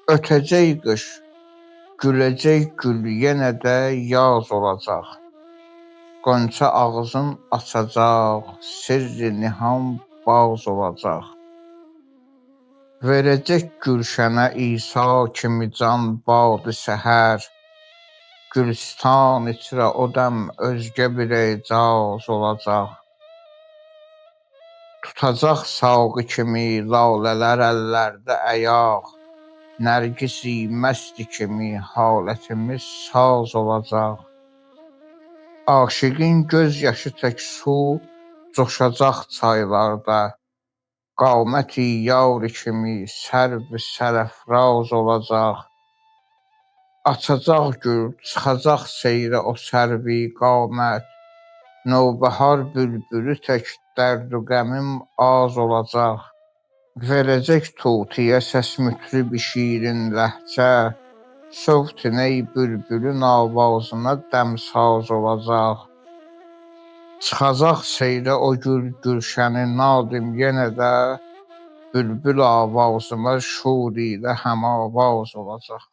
Ötəcək qış, güləcək gül yenə də yaz olacaq. Qonça ağzın açacaq, sirri niham baz olacaq. Verəcək gülşənə İsa kimi can badı səhər. Gülstan içrə o dəm özgə bir ecaz olacaq. Tutacaq saqi kimi lalələr əllərdə əyaq. Nərgisi məsti kimi halətimiz saz olacaq. Aşiqin göz yaşı tək su coşacaq çaylarda. Qaməti yar kimi sərv-i sərəfraz olacaq. Açacaq gül, çıxacaq seyrə o sərvi qamət. Novbahar bülbülü tək dərd-ü qəmim az olacaq. Verəcək tutiyə səs mütrib-i şirin ləhcə. Sövt-ü ney bülbülün avazına dəmsaz olacaq. Çıxacaq seyrə o gül gülşəni nadim yenə də. Bülbül avazıma şur ilə həmavaz olacaq.